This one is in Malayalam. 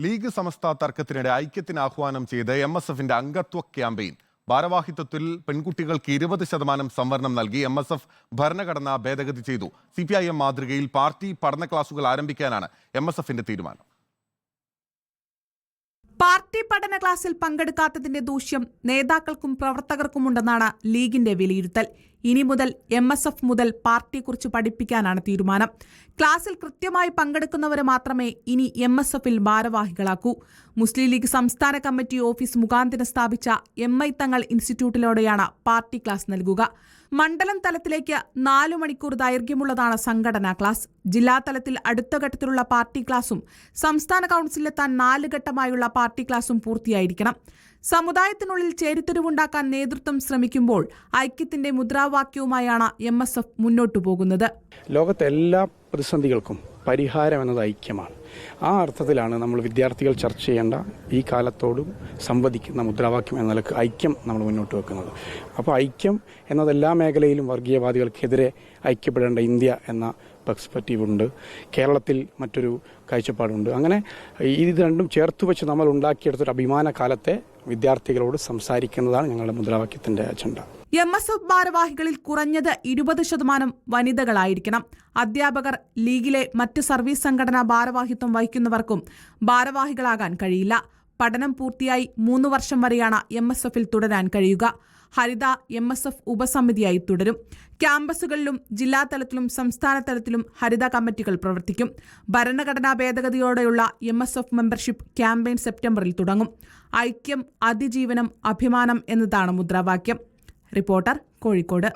ലീഗ് സമസ്ത തർക്കത്തിനിടെ ഐക്യത്തിന് ആഹ്വാനം ചെയ്ത് MSFന്റെ അംഗത്വ ക്യാമ്പയിൻ. ഭാരവാഹിത്വത്തിൽ പെൺകുട്ടികൾക്ക് 20% സംവരണം നൽകി MSF ഭരണഘടന ഭേദഗതി ചെയ്തു. CPIM മാതൃകയിൽ പാർട്ടി പഠന ക്ലാസുകൾ ആരംഭിക്കാനാണ് MSFന്റെ തീരുമാനം. പാർട്ടി പഠന ക്ലാസ്സിൽ പങ്കെടുക്കാത്തതിന്റെ ദൂഷ്യം നേതാക്കൾക്കും പ്രവർത്തകർക്കുമുണ്ടെന്നാണ് ലീഗിന്റെ വിലയിരുത്തൽ. ഇനി മുതൽ MSF മുതൽ പാർട്ടിയെക്കുറിച്ച് പഠിപ്പിക്കാനാണ് തീരുമാനം. ക്ലാസ്സിൽ കൃത്യമായി പങ്കെടുക്കുന്നവരെ മാത്രമേ ഇനി MSFൽ ഭാരവാഹികളാക്കൂ. മുസ്ലിം ലീഗ് സംസ്ഥാന കമ്മിറ്റി ഓഫീസ് മുഖാന്തരം സ്ഥാപിച്ച MI തങ്ങൾ ഇൻസ്റ്റിറ്റ്യൂട്ടിലൂടെയാണ് പാർട്ടി ക്ലാസ് നൽകുക. മണ്ഡലം തലത്തിലേക്ക് 4 മണിക്കൂർ ദൈർഘ്യമുള്ളതാണ് സംഘടനാ ക്ലാസ്. ജില്ലാ തലത്തിൽ അടുത്ത ഘട്ടത്തിലുള്ള പാർട്ടി ക്ലാസും സംസ്ഥാന കൗൺസിലെത്താൻ 4 ഘട്ടമായുള്ള പാർട്ടി ക്ലാസും പൂർത്തിയായിരിക്കണം. സമുദായത്തിനുള്ളിൽ ചേരിത്തിരിവുണ്ടാക്കാൻ നേതൃത്വം ശ്രമിക്കുമ്പോൾ ഐക്യത്തിന്റെ മുദ്രാവാക്യവുമായാണ് MSF മുന്നോട്ടു പോകുന്നത്. ലോകത്തെ എല്ലാ പ്രതിസന്ധികൾക്കും പരിഹാരം എന്നത് ഐക്യമാണ്. ആ അർത്ഥത്തിലാണ് നമ്മൾ വിദ്യാർത്ഥികൾ ചർച്ച ചെയ്യേണ്ട ഈ കാലത്തോടും സംവദിക്കുന്ന മുദ്രാവാക്യം എന്ന നിലക്ക് ഐക്യം നമ്മൾ മുന്നോട്ട് വെക്കുന്നത്. അപ്പോൾ ഐക്യം എന്നത് എല്ലാ മേഖലയിലും വർഗീയവാദികൾക്കെതിരെ ഐക്യപ്പെടേണ്ട ഇന്ത്യ എന്ന പെർസ്പെക്റ്റീവ് ഉണ്ട്. കേരളത്തിൽ മറ്റൊരു കാഴ്ചപ്പാടുണ്ട്. അങ്ങനെ ഇത് രണ്ടും ചേർത്ത് വെച്ച് നമ്മൾ ഉണ്ടാക്കിയെടുത്തൊരു അഭിമാന കാലത്തെ വിദ്യാർത്ഥികളോട് സംസാരിക്കുന്നതാണ് ഞങ്ങളുടെ മുദ്രാവാക്യത്തിന്റെ അജണ്ട. MSF ഭാരവാഹികളിൽ കുറഞ്ഞത് 20% വനിതകളായിരിക്കണം. അധ്യാപകർ, ലീഗിലെ മറ്റ് സർവീസ് സംഘടനാ ഭാരവാഹിത്വം വഹിക്കുന്നവർക്കും ഭാരവാഹികളാകാൻ കഴിയില്ല. പഠനം പൂർത്തിയായി 3 വർഷം വരെയാണ് MSFൽ തുടരാൻ കഴിയുക. ഹരിത MSF ഉപസമിതിയായി തുടരും. ക്യാമ്പസുകളിലും ജില്ലാ തലത്തിലും സംസ്ഥാന തലത്തിലും ഹരിത കമ്മിറ്റികൾ പ്രവർത്തിക്കും. ഭരണഘടനാ ഭേദഗതിയോടെയുള്ള MSF മെമ്പർഷിപ്പ് ക്യാമ്പയിൻ സെപ്റ്റംബറിൽ തുടങ്ങും. ഐക്യം, അതിജീവനം, അഭിമാനം എന്നതാണ് മുദ്രാവാക്യം. റിപ്പോർട്ടർ, കോഴിക്കോട്.